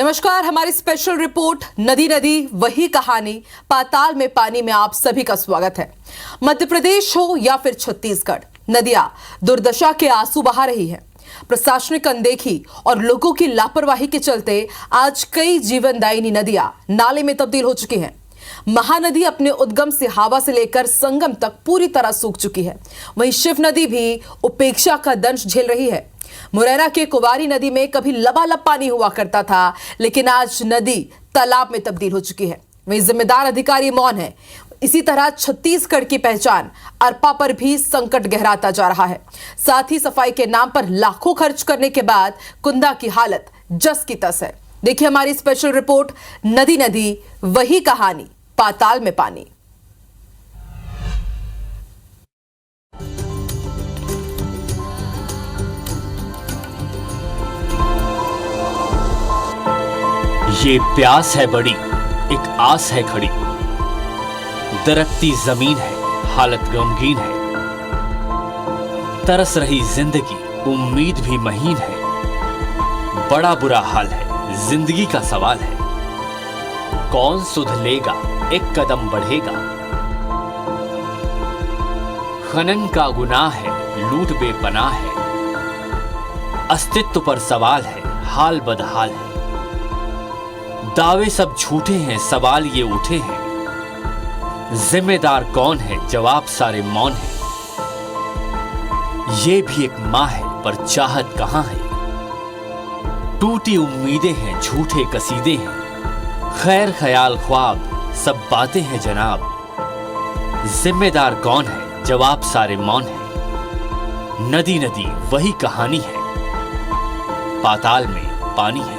नमस्कार, हमारी special report नदी नदी वही कहानी पाताल में पानी में आप सभी का स्वागत है। मध्य प्रदेश हो या फिर छत्तीसगढ़, नदियां दुर्दशा के आंसू बहा रही है। प्रशासनिक अनदेखी और लोगों की लापरवाही के चलते आज कई जीवनदायिनी नदियां नाले में तब्दील हो चुकी हैं। महानदी अपने उद्गम सिहावा से लेकर संगम तक पूरी तरह सूख चुकी है। वहीं शिव नदी भी उपेक्षा का दंश झेल रही है। मुरैना के कुवारी नदी में कभी लबालब पानी हुआ करता था, लेकिन आज नदी तालाब में तब्दील हो चुकी है। वहीं जिम्मेदार अधिकारी मौन है। इसी तरह छत्तीसगढ़ की पहचान अरपा पर भी संकट गहराता जा रहा है। साथ ही सफाई के नाम पर लाखों खर्च करने के बाद कुंदा की हालत जस की तस है। देखिए हमारी स्पेशल रिपोर्ट नदी नदी वही कहानी पाताल में पानी। ये प्यास है बड़ी, एक आस है खड़ी, दरकती जमीन है, हालत गमगीन है, तरस रही जिंदगी, उम्मीद भी महीन है। बड़ा बुरा हाल है, जिंदगी का सवाल है, कौन सुध लेगा, एक कदम बढ़ेगा। खनन का गुनाह है, लूट बेपनाह है, अस्तित्व पर सवाल है, हाल बदहाल है। दावे सब झूठे हैं, सवाल ये उठे हैं, जिम्मेदार कौन है, जवाब सारे मौन है। ये भी एक माँ है, पर चाहत कहां है। टूटी उम्मीदें हैं, झूठे कसीदे हैं, खैर ख्याल ख्वाब सब बातें हैं जनाब। जिम्मेदार कौन है, जवाब सारे मौन है। नदी नदी वही कहानी है, पाताल में पानी है।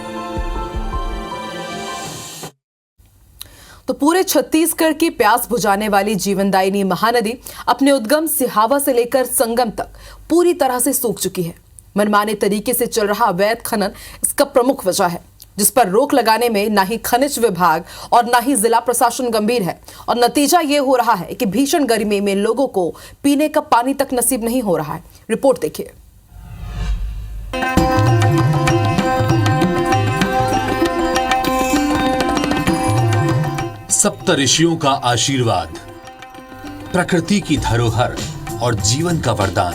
तो पूरे छत्तीसगढ़ की प्यास बुझाने वाली जीवनदायिनी महानदी अपने उद्गम सिहावा से लेकर संगम तक पूरी तरह से सूख चुकी है। मनमाने तरीके से चल रहा अवैध खनन इसका प्रमुख वजह है, जिस पर रोक लगाने में ना ही खनिज विभाग और ना ही जिला प्रशासन गंभीर है। और नतीजा ये हो रहा है कि भीषण गर्मी में लोगों को पीने का पानी तक नसीब नहीं हो रहा है। रिपोर्ट देखिए। सप्तऋषियों का आशीर्वाद, प्रकृति की धरोहर और जीवन का वरदान।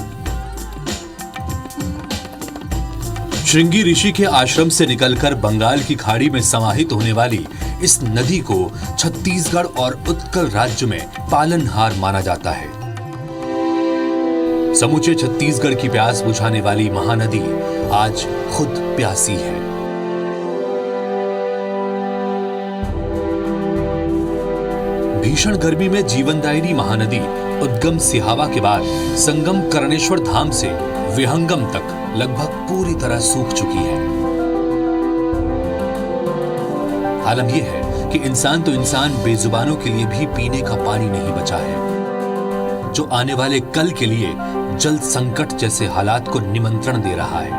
श्रृंगी ऋषि के आश्रम से निकलकर बंगाल की खाड़ी में समाहित होने वाली इस नदी को छत्तीसगढ़ और उत्कल राज्य में पालनहार माना जाता है। समूचे छत्तीसगढ़ की प्यास बुझाने वाली महानदी आज खुद प्यासी है। भीषण गर्मी में जीवनदायिनी महानदी उद्गम सिहावा के बाद संगम करणेश्वर धाम से विहंगम तक लगभग पूरी तरह सूख चुकी है। आलम यह है कि इंसान तो इंसान, बेजुबानों के लिए भी पीने का पानी नहीं बचा है, जो आने वाले कल के लिए जल संकट जैसे हालात को निमंत्रण दे रहा है।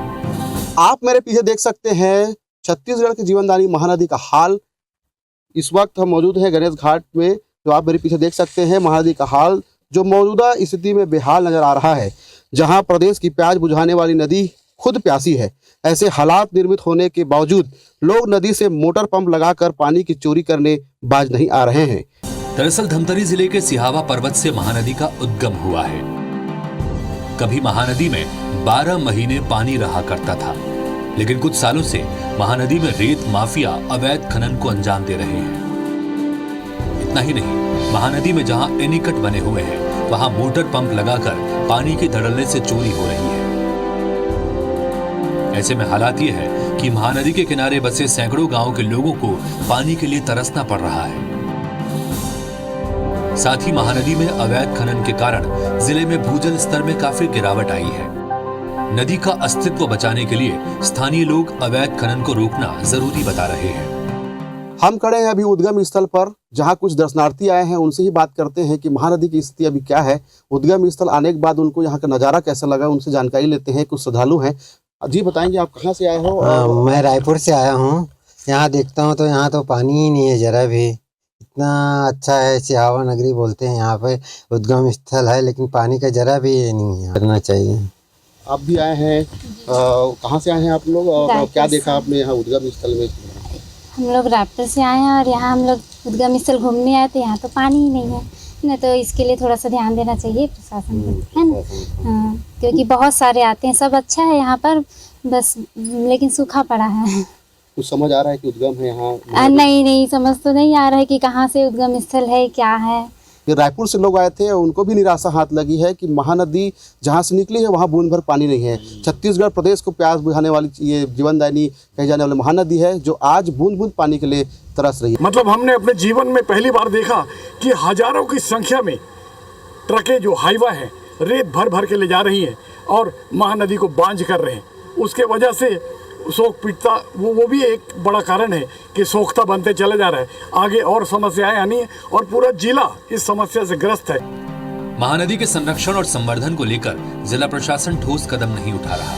आप मेरे पीछे देख सकते हैं छत्तीसगढ़ की जीवनदायिनी महानदी का हाल। इस वक्त हम मौजूद हैं गणेश घाट में। तो आप मेरे पीछे देख सकते हैं महानदी का हाल, जो मौजूदा स्थिति में बेहाल नजर आ रहा है। जहां प्रदेश की प्यास बुझाने वाली नदी खुद प्यासी है। ऐसे हालात निर्मित होने के बावजूद लोग नदी से मोटर पंप लगाकर पानी की चोरी करने बाज नहीं आ रहे हैं। दरअसल धमतरी जिले के सिहावा पर्वत से महानदी का उद्गम हुआ है। कभी महानदी में 12 महीने पानी रहा करता था, लेकिन कुछ सालों से महानदी में रेत माफिया अवैध खनन को अंजाम दे रहे हैं। इतना ही नहीं, महानदी में जहां एनीकट बने हुए हैं, वहां मोटर पंप लगाकर पानी की धड़ल्ले से चोरी हो रही है। ऐसे में हालात ये है कि महानदी के किनारे बसे सैकड़ों गांव के लोगों को पानी के लिए तरसना पड़ रहा है। साथ ही महानदी में अवैध खनन के कारण जिले में भूजल स्तर में काफी गिरावट आई है। नदी का अस्तित्व बचाने के लिए स्थानीय लोग अवैध खनन को रोकना जरूरी बता रहे हैं। हम खड़े हैं अभी उद्गम स्थल पर, जहां कुछ दर्शनार्थी आए हैं। उनसे ही बात करते हैं कि महानदी की स्थिति अभी क्या है। उद्गम स्थल आने के बाद उनको यहाँ का नज़ारा कैसा लगा, उनसे जानकारी लेते हैं। कुछ श्रद्धालु हैं। जी बताएंगे, आप कहाँ से आए हो? मैं रायपुर से आया हूँ। यहाँ देखता हूँ तो यहाँ तो पानी ही नहीं है जरा भी। इतना अच्छा है, सिहावा नगरी बोलते हैं यहाँ पे, उद्गम स्थल है, लेकिन पानी का जरा भी ये नहीं है। करना चाहिए। आप भी आए हैं, कहाँ से आए हैं आप लोग और क्या देखा आपने यहाँ उद्गम स्थल में? हम लोग रायपुर से आए हैं और यहाँ हम लोग उद्गम स्थल घूमने आए तो यहाँ तो पानी ही नहीं है ना, तो इसके लिए थोड़ा सा ध्यान देना चाहिए प्रशासन को, है ना। हाँ, क्योंकि बहुत सारे आते हैं, सब अच्छा है यहाँ पर, बस लेकिन सूखा पड़ा है। कुछ समझ आ रहा है कि उद्गम है यहाँ? नहीं समझ तो नहीं आ रहा है कि कहाँ से उद्गम स्थल है, क्या है। ये रायपुर से लोग आए थे, उनको भी निराशा हाथ लगी है कि महानदी जहाँ से निकली है वहाँ बूंद भर पानी नहीं है। छत्तीसगढ़ प्रदेश को प्यास बुझाने वाली ये जीवनदायिनी कही जाने वाली महानदी है, जो आज बूंद बूंद पानी के लिए तरस रही है। मतलब हमने अपने जीवन में पहली बार देखा कि हजारों की संख्या में ट्रकें जो हाईवा हैं रेत भर भर के ले जा रही हैं और महानदी को बांझ कर रहे हैं। उसके वजह से सोख पीटता वो भी एक बड़ा कारण है कि सोखता बनते चले जा रहा है। आगे और समस्याएं आनी है और पूरा जिला इस समस्या से ग्रस्त है। महानदी के संरक्षण और संवर्धन को लेकर जिला प्रशासन ठोस कदम नहीं उठा रहा।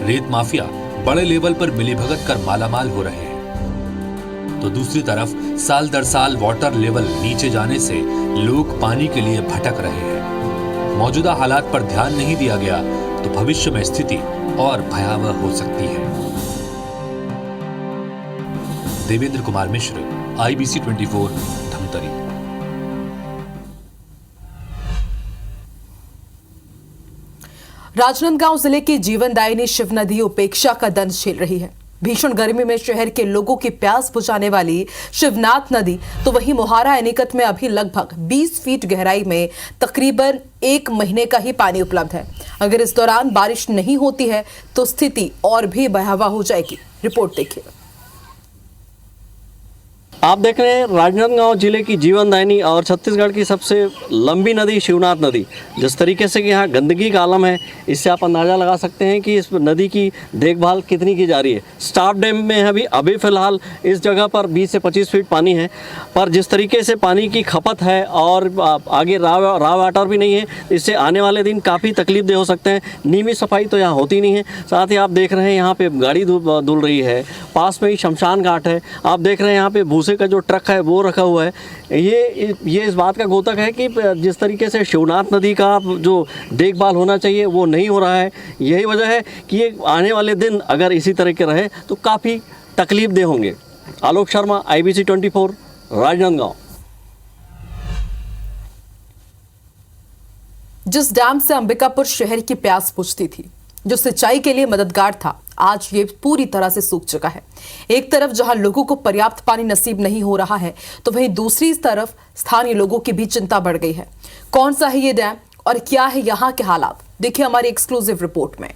रेत माफिया बड़े लेवल पर मिलीभगत कर मालामाल हो रहे हैं, तो दूसरी तरफ साल दर साल वाटर लेवल नीचे जाने से लोग पानी के लिए भटक रहे हैं। मौजूदा हालात पर ध्यान नहीं दिया गया तो भविष्य में स्थिति और भयावह हो सकती है। देवेंद्र कुमार मिश्र, IBC 24, धमतरी। राजनांदगांव जिले की जीवनदायिनी शिव नदी उपेक्षा का दंश झेल रही है। भीषण गर्मी में शहर के लोगों की प्यास बुझाने वाली शिवनाथ नदी तो वहीं मोहारा एनीकट में अभी लगभग 20 फीट गहराई में तकरीबन 1 महीने का ही पानी उपलब्ध है। अगर इस दौरान बारिश नहीं होती है तो स्थिति और भी भयावह हो जाएगी। रिपोर्ट देखिए। आप देख रहे हैं राजनांदगांव जिले की जीवनदायिनी और छत्तीसगढ़ की सबसे लंबी नदी शिवनाथ नदी। जिस तरीके से कि यहाँ गंदगी का आलम है, इससे आप अंदाज़ा लगा सकते हैं कि इस नदी की देखभाल कितनी की जा रही है। स्टाफ डैम में अभी फ़िलहाल इस जगह पर 20 से 25 फीट पानी है, पर जिस तरीके से पानी की खपत है और आगे राव वाटर भी नहीं है, इससे आने वाले दिन काफ़ी तकलीफ हो सकते हैं। नियमित सफाई तो यहाँ होती नहीं है। साथ ही आप देख रहे हैं यहाँ पर गाड़ी धुल रही है, पास में ही शमशान घाट है। आप देख रहे हैं यहाँ पर भूसे का जो ट्रक है वो रखा हुआ है। ये इस बात का घोतक है कि जिस तरीके से शिवनाथ नदी का जो देखभाल होना चाहिए वो नहीं हो रहा है। यही वजह है कि ये आने वाले दिन अगर इसी तरह के रहे तो काफ़ी तकलीफ दे होंगे। आलोक शर्मा, IBC 24, राजनांदगांव। जिस डैम से अंबिकापुर शहर की प्यास बुझती थी, जो सिंचाई के लिए मददगार था, आज ये पूरी तरह से सूख चुका है। एक तरफ जहां लोगों को पर्याप्त पानी नसीब नहीं हो रहा है, तो वहीं दूसरी तरफ स्थानीय लोगों की भी चिंता बढ़ गई है। कौन सा है ये डैम और क्या है यहां के हालात, देखिए हमारी एक्सक्लूसिव रिपोर्ट में।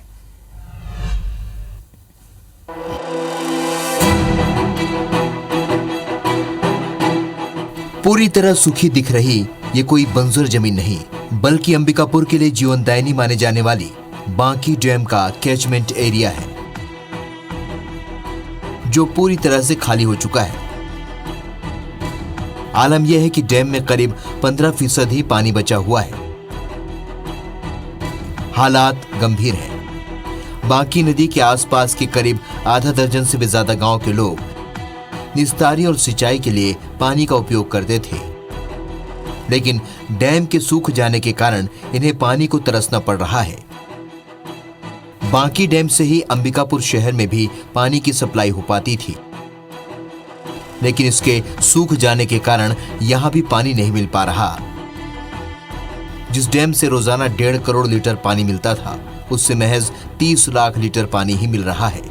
पूरी तरह सूखी दिख रही ये कोई बंजर जमीन नहीं, बल्कि अंबिकापुर के लिए जीवनदायिनी माने जाने वाली बांकी डैम का कैचमेंट एरिया है, जो पूरी तरह से खाली हो चुका है। आलम यह है कि डैम में करीब 15% ही पानी बचा हुआ है। हालात गंभीर हैं। बांकी नदी के आसपास के करीब आधा दर्जन से भी ज्यादा गांव के लोग निस्तारी और सिंचाई के लिए पानी का उपयोग करते थे, लेकिन डैम के सूख जाने के कारण इन्हें पानी को तरसना पड़ रहा है। बांकी डैम से ही अंबिकापुर शहर में भी पानी की सप्लाई हो पाती थी, लेकिन इसके सूख जाने के कारण यहां भी पानी नहीं मिल पा रहा। जिस डैम से रोजाना 1.5 करोड़ लीटर पानी मिलता था, उससे महज 30 लाख लीटर पानी ही मिल रहा है,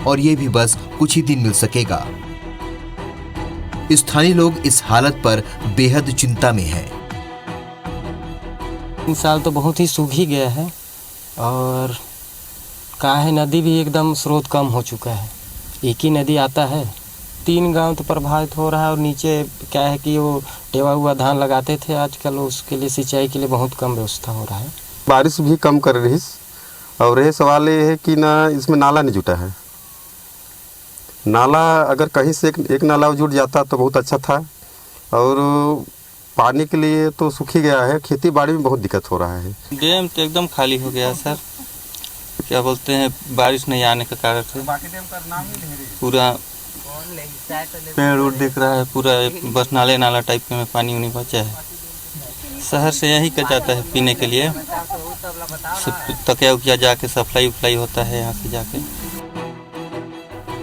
और यह भी बस कुछ ही दिन मिल सकेगा। स्थानीय लोग इस हालत पर बेहद चिंता में हैं। इस साल तो बहुत ही सूख ही गया है और कहा है नदी भी एकदम स्रोत कम हो चुका है। एक ही नदी आता है, 3 गांव तो प्रभावित हो रहा है और नीचे क्या है कि वो टेवा हुआ धान लगाते थे, आजकल उसके लिए सिंचाई के लिए बहुत कम व्यवस्था हो रहा है। बारिश भी कम कर रही है और ये सवाल ये है कि ना इसमें नाला नहीं जुटा है। नाला अगर कहीं से एक नाला जुट जाता तो बहुत अच्छा था, और पानी के लिए तो सूख ही गया है। खेती बाड़ी में बहुत दिक्कत हो रहा है। डैम तो एकदम खाली हो गया सर, क्या बोलते हैं, बारिश नहीं आने के कारण से पूरा पेड़ उड़ दिख रहा है, पूरा बस नाला टाइप में पानी उनी बचा है। शहर से यही का जाता है पीने के लिए, तकिया उकिया जाके सप्लाई उप्लाई होता है यहाँ से जाके।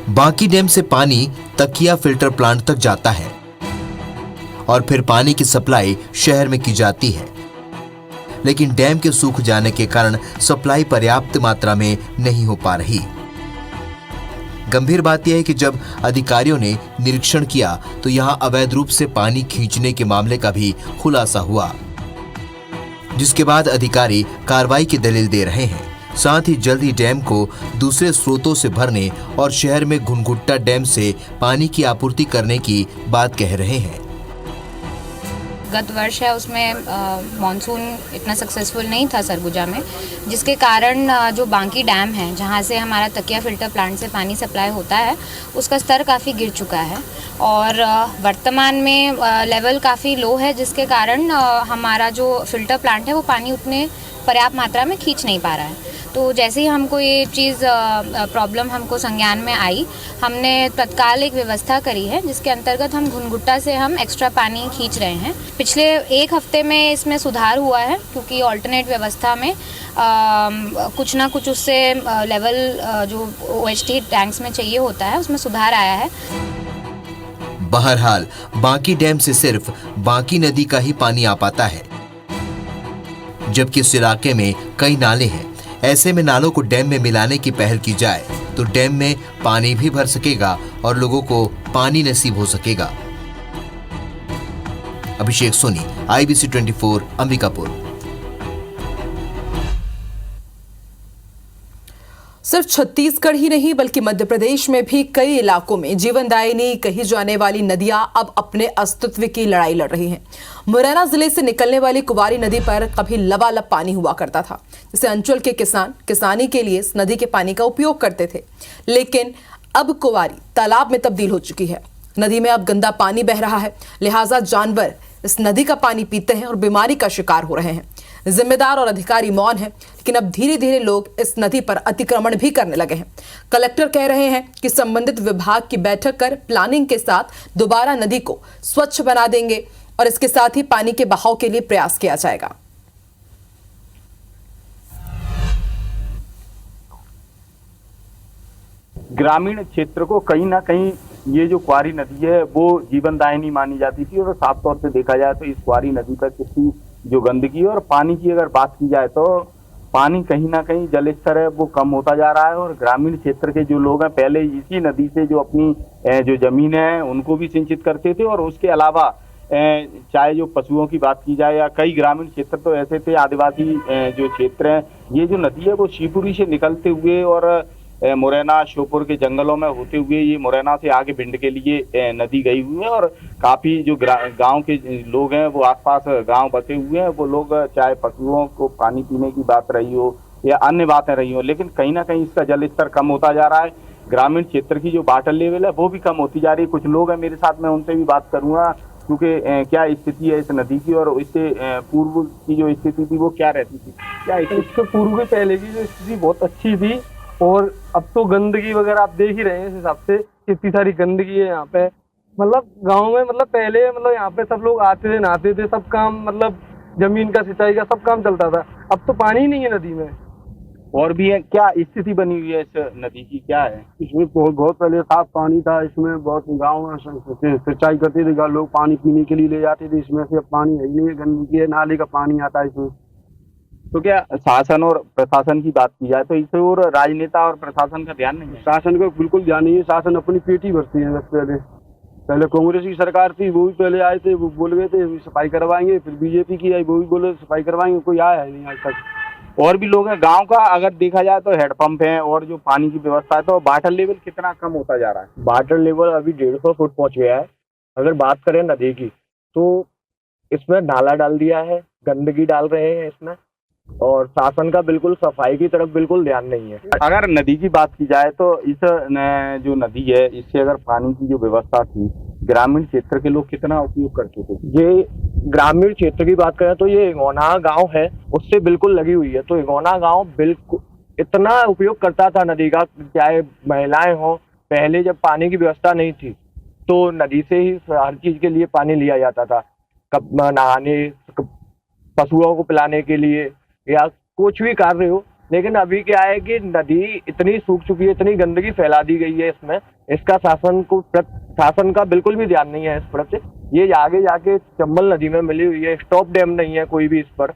बांकी डैम से पानी तकिया फिल्टर प्लांट तक जाता है और फिर पानी की सप्लाई शहर में की जाती है, लेकिन डैम के सूख जाने के कारण सप्लाई पर्याप्त मात्रा में नहीं हो पा रही। गंभीर बात यह है कि जब अधिकारियों ने निरीक्षण किया तो यहां अवैध रूप से पानी खींचने के मामले का भी खुलासा हुआ, जिसके बाद अधिकारी कार्रवाई की दलील दे रहे हैं। साथ ही जल्द ही डैम को दूसरे स्रोतों से भरने और शहर में घुनघुट्टा डैम से पानी की आपूर्ति करने की बात कह रहे हैं। गत वर्ष है उसमें मानसून इतना सक्सेसफुल नहीं था सरगुजा में, जिसके कारण जो बांकी डैम है जहां से हमारा तकिया फिल्टर प्लांट से पानी सप्लाई होता है उसका स्तर काफ़ी गिर चुका है और वर्तमान में लेवल काफ़ी लो है, जिसके कारण हमारा जो फिल्टर प्लांट है वो पानी उतने पर्याप्त मात्रा में खींच नहीं पा रहा है। तो जैसे ही हमको ये चीज़ प्रॉब्लम हमको संज्ञान में आई, हमने तत्काल एक व्यवस्था करी है जिसके अंतर्गत हम घुनघुट्टा से हम एक्स्ट्रा पानी खींच रहे हैं। पिछले एक हफ्ते में इसमें सुधार हुआ है क्योंकि ऑल्टरनेट व्यवस्था में कुछ ना कुछ उससे लेवल जो OHT टैंक्स में चाहिए होता है उसमें सुधार आया है। बहरहाल बांकी डैम से सिर्फ बांकी नदी का ही पानी आ पाता है, जबकि इस इलाके में कई नाले हैं। ऐसे में नालों को डैम में मिलाने की पहल की जाए तो डैम में पानी भी भर सकेगा और लोगों को पानी नसीब हो सकेगा। अभिषेक सोनी, IBC 24, अंबिकापुर। सिर्फ छत्तीसगढ़ ही नहीं बल्कि मध्य प्रदेश में भी कई इलाकों में जीवनदायिनी कही जाने वाली नदियां अब अपने अस्तित्व की लड़ाई लड़ रही हैं। मुरैना जिले से निकलने वाली कुंवारी नदी पर कभी लबालब पानी हुआ करता था, जिसे अंचल के किसान किसानी के लिए इस नदी के पानी का उपयोग करते थे, लेकिन अब कुंवारी तालाब में तब्दील हो चुकी है। नदी में अब गंदा पानी बह रहा है, लिहाजा जानवर इस नदी का पानी पीते हैं और बीमारी का शिकार हो रहे हैं। जिम्मेदार और अधिकारी मौन हैं, लेकिन अब धीरे धीरे लोग इस नदी पर अतिक्रमण भी करने लगे हैं। कलेक्टर कह रहे हैं कि संबंधित विभाग की बैठक कर प्लानिंग के साथ दोबारा नदी को स्वच्छ बना देंगे और इसके साथ ही पानी के बहाव के लिए प्रयास किया जाएगा। ग्रामीण क्षेत्र को कहीं ना कहीं ये जो कुंवारी नदी है वो जीवनदायिनी मानी जाती थी और साफ तौर से देखा जाए तो इस कुंवारी नदी पर कितनी जो गंदगी और पानी की अगर बात की जाए तो पानी कहीं ना कहीं जल स्तर है वो कम होता जा रहा है और ग्रामीण क्षेत्र के जो लोग हैं पहले इसी नदी से जो अपनी जो जमीन है उनको भी सिंचित करते थे और उसके अलावा चाहे जो पशुओं की बात की जाए या कई ग्रामीण क्षेत्र तो ऐसे थे आदिवासी जो क्षेत्र हैं, ये जो नदी है वो शिवपुरी से निकलते हुए और मुरैना श्योपुर के जंगलों में होते हुए ये मुरैना से आगे भिंड के लिए नदी गई हुई है और काफी जो गांव के लोग हैं वो आसपास गांव बसे हुए हैं, वो लोग चाहे पशुओं को पानी पीने की बात रही हो या अन्य बातें रही हो, लेकिन कहीं ना कहीं इसका जल स्तर कम होता जा रहा है। ग्रामीण क्षेत्र की जो वाटर लेवल है वो भी कम होती जा रही है। कुछ लोग हैं मेरे साथ, मैं उनसे भी बात करूंगा क्योंकि क्या स्थिति है इस नदी की और इससे पूर्व की जो स्थिति थी वो क्या रहती थी। क्या इससे पूर्व पहले की जो स्थिति बहुत अच्छी थी और अब तो गंदगी वगैरह आप देख ही रहे हैं, इस हिसाब से कितनी सारी गंदगी है यहाँ पे। मतलब गांव में मतलब पहले मतलब यहाँ पे सब लोग आते थे, नहाते थे, सब काम मतलब जमीन का सिंचाई का सब काम चलता था। अब तो पानी ही नहीं है नदी में। और भी है, क्या स्थिति बनी हुई है इस नदी की, क्या है? इसमें बहुत पहले साफ पानी था, इसमें बहुत गाँव में सिंचाई करते थे, लोग पानी पीने के लिए ले जाते थे, इसमें से पानी है ही नहीं, गंदगी है, नाले का पानी आता है इसमें। तो क्या शासन और प्रशासन की बात की जाए तो इस और राजनेता और प्रशासन का ध्यान नहीं है? शासन को बिल्कुल ध्यान नहीं है, शासन अपनी पेट ही भरती है। पहले कांग्रेस की सरकार थी, वो भी पहले आए थे, वो बोल गए थे सफाई करवाएंगे, फिर बीजेपी की आई, वो भी बोले सफाई करवाएंगे, कोई आया है नहीं आज तक। और भी लोग हैं गांव का अगर देखा जाए तो हेडपंप है और जो पानी की व्यवस्था है, तो वाटर लेवल कितना कम होता जा रहा है? वाटर लेवल अभी 150 फुट पहुंच गया है। अगर बात करें नदी की तो इसमें नाला डाल दिया है, गंदगी डाल रहे हैं इसमें और शासन का बिल्कुल सफाई की तरफ बिल्कुल ध्यान नहीं है। अगर नदी की बात की जाए तो इस जो नदी है इससे अगर पानी की जो व्यवस्था थी ग्रामीण क्षेत्र के लोग कितना उपयोग करते थे? ये ग्रामीण क्षेत्र की बात करें तो ये इगोना गांव है उससे बिल्कुल लगी हुई है, तो इगोना गांव बिल्कुल इतना उपयोग करता था नदी का, चाहे महिलाएं हो। पहले जब पानी की व्यवस्था नहीं थी तो नदी से ही हर चीज के लिए पानी लिया जाता था, कब नहाने, पशुओं को पिलाने के लिए या कुछ भी कार्य हो लेकिन अभी क्या है कि नदी इतनी सूख चुकी है, इतनी गंदगी फैला दी गई है इसमें, इसका शासन का बिल्कुल भी ध्यान नहीं है इस पर से। ये आगे जाके चंबल नदी में मिली हुई है, स्टॉप डैम नहीं है कोई भी, इस पर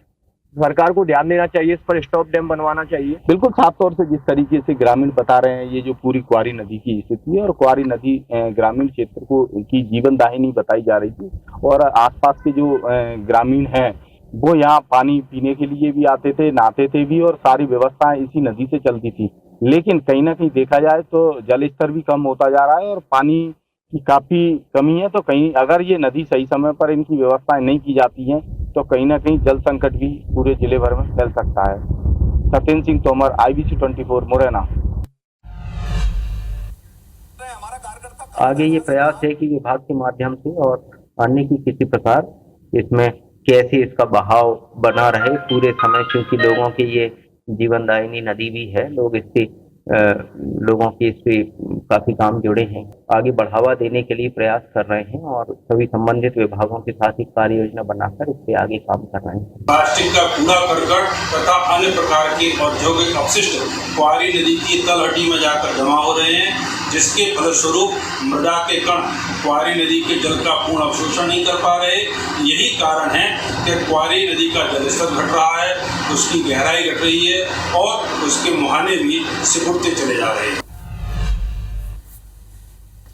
सरकार को ध्यान देना चाहिए, इस पर स्टॉप डैम बनवाना चाहिए। बिल्कुल साफ तौर से जिस तरीके से ग्रामीण बता रहे हैं, ये जो पूरी क्वारी नदी की स्थिति है, और क्वारी नदी ग्रामीण क्षेत्र को की जीवन दायिनी बताई जा रही थी, और आसपास के जो ग्रामीण हैं वो यहाँ पानी पीने के लिए भी आते थे, नहाते थे भी, और सारी व्यवस्थाएं इसी नदी से चलती थी। लेकिन कहीं ना कहीं देखा जाए तो जल स्तर भी कम होता जा रहा है और पानी की काफी कमी है। तो कहीं अगर ये नदी सही समय पर इनकी व्यवस्थाएं नहीं की जाती हैं तो कहीं ना कहीं जल संकट भी पूरे जिले भर में फैल सकता है। सत्येंद्र सिंह तोमर, IBC 24, मुरैना। आगे ये प्रयास है कि विभाग के माध्यम से और अन्य की किसी प्रकार इसमें कैसे इसका बहाव बना रहे पूरे समय, क्योंकि लोगों की ये जीवनदायिनी नदी भी है, लोगों के इससे काफी काम जुड़े हैं। आगे बढ़ावा देने के लिए प्रयास कर रहे हैं और सभी संबंधित विभागों के साथ एक कार्य योजना बनाकर इस पे आगे काम कर रहे हैं। प्लास्टिक का कूड़ा करकट तथा अन्य प्रकार के औद्योगिक अपशिष्ट क्वारी नदी की तलहटी में जाकर जमा हो रहे हैं, जिसके फलस्वरूप मृदा के कण क्वारी नदी के जल का पूर्ण अवशोषण नहीं कर पा रहे। यही कारण है कि क्वारी नदी का जलस्तर घट रहा है, उसकी गहराई घट रही है और उसके मुहाने भी सिकुड़ते चले जा रहे हैं।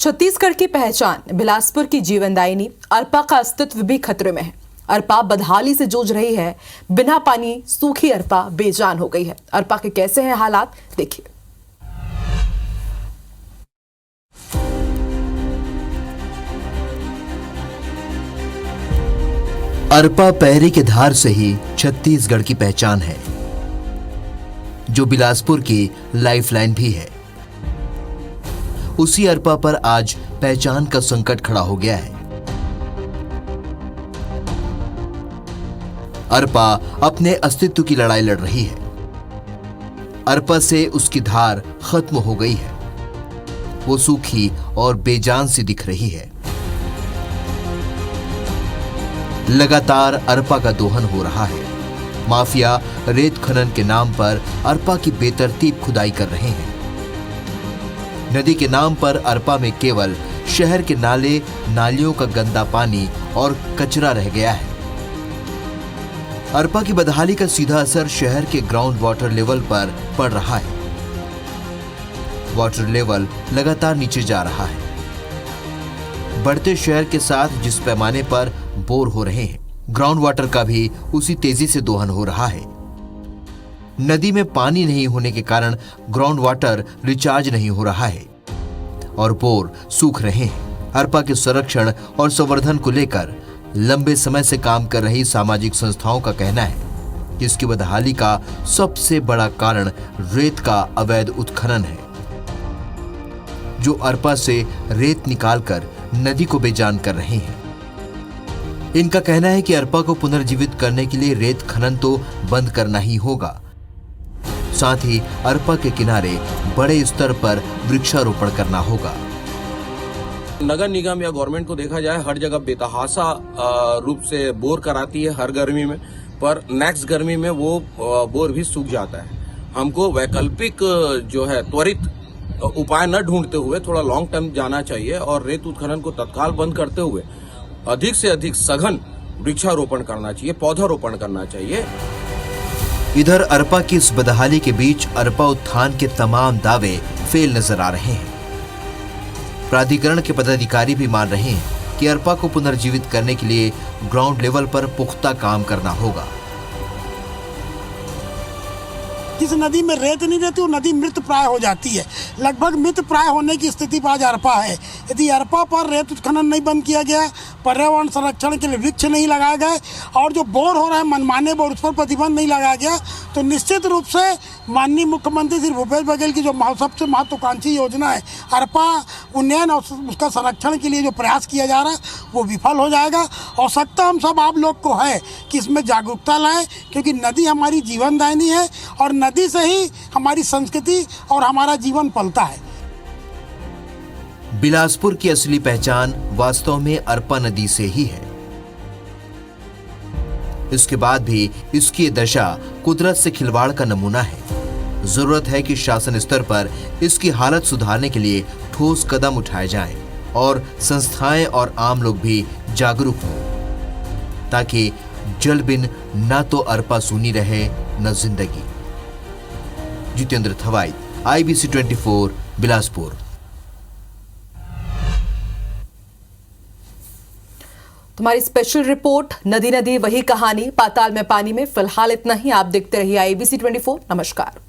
छत्तीसगढ़ की पहचान बिलासपुर की जीवनदायिनी अरपा का अस्तित्व भी खतरे में है। अरपा बदहाली से जूझ रही है, बिना पानी सूखी अरपा बेजान हो गई है। अरपा के कैसे हैं हालात, देखिए। अरपा पैरी के धार से ही छत्तीसगढ़ की पहचान है, जो बिलासपुर की लाइफलाइन भी है। उसी अरपा पर आज पहचान का संकट खड़ा हो गया है। अरपा अपने अस्तित्व की लड़ाई लड़ रही है। अरपा से उसकी धार खत्म हो गई है, वो सूखी और बेजान सी दिख रही है। लगातार अरपा का दोहन हो रहा है। माफिया रेत खनन के नाम पर अरपा की बेतरतीब खुदाई कर रहे हैं। नदी के नाम पर अरपा में केवल शहर के नाले नालियों का गंदा पानी और कचरा रह गया है। अरपा की बदहाली का सीधा असर शहर के ग्राउंड वाटर लेवल पर पड़ रहा है। वाटर लेवल लगातार नीचे जा रहा है। बढ़ते शहर के साथ जिस पैमाने पर बोर हो रहे हैं, ग्राउंड वाटर का भी उसी तेजी से दोहन हो रहा है। नदी में पानी नहीं होने के कारण ग्राउंड वाटर रिचार्ज नहीं हो रहा है और बोर सूख रहे हैं। अरपा के संरक्षण और संवर्धन को लेकर लंबे समय से काम कर रही सामाजिक संस्थाओं का कहना है कि इसकी बदहाली का सबसे बड़ा कारण रेत का अवैध उत्खनन है, जो अरपा से रेत निकालकर नदी को बेजान कर रहे हैं। इनका कहना है कि अरपा को पुनर्जीवित करने के लिए रेत खनन तो बंद करना ही होगा, साथ ही अरपा के किनारे बड़े स्तर पर वृक्षारोपण करना होगा। नगर निगम या गवर्नमेंट को देखा जाए, हर जगह बेतहाशा रूप से बोर कराती है हर गर्मी में, पर नेक्स्ट गर्मी में वो बोर भी सूख जाता है। हमको वैकल्पिक जो है त्वरित उपाय न ढूंढते हुए थोड़ा लॉन्ग टर्म जाना चाहिए और रेत उत्खनन को तत्काल बंद करते हुए अधिक से अधिक सघन वृक्षारोपण करना चाहिए, पौधारोपण करना चाहिए। इधर अरपा की इस बदहाली के बीच अरपा उत्थान के तमाम दावे फेल नजर आ रहे हैं। प्राधिकरण के पदाधिकारी भी मान रहे हैं कि अरपा को पुनर्जीवित करने के लिए ग्राउंड लेवल पर पुख्ता काम करना होगा। जिस नदी में रेत नहीं रहती वो नदी मृत प्राय हो जाती है। लगभग मृत प्राय होने की स्थिति पर आज अरपा है। यदि अरपा पर रेत उत्खनन नहीं बंद किया गया, पर्यावरण संरक्षण के लिए वृक्ष नहीं लगाए गए और जो बोर हो रहा है मनमाने बोर, उस पर प्रतिबंध नहीं लगाया गया, तो निश्चित रूप से माननीय मुख्यमंत्री श्री भूपेश बघेल की जो सबसे महत्वाकांक्षी योजना है अरपा उन्नयन और उसका संरक्षण के लिए जो प्रयास किया जा रहा है वो विफल हो जाएगा। आवश्यकता हम सब आप लोग को है कि इसमें जागरूकता लाएं, क्योंकि नदी हमारी जीवनदायिनी है और नदी से ही हमारी संस्कृति और हमारा जीवन पलता है। बिलासपुर की असली पहचान वास्तव में अरपा नदी से ही है। इसके बाद भी इसकी दशा कुदरत से खिलवाड़ का नमूना है। जरूरत है कि शासन स्तर पर इसकी हालत सुधारने के लिए ठोस कदम उठाए जाएं और संस्थाएं और आम लोग भी जागरूक हों, ताकि जल बिन ना तो अरपा सूनी रहे न जिंदगी। जितेंद्र थवाई, IBC 24, बिलासपुर। तुम्हारी स्पेशल रिपोर्ट नदी नदी वही कहानी, पाताल में पानी में फिलहाल इतना ही। आप देखते रहिए IBC 24। नमस्कार।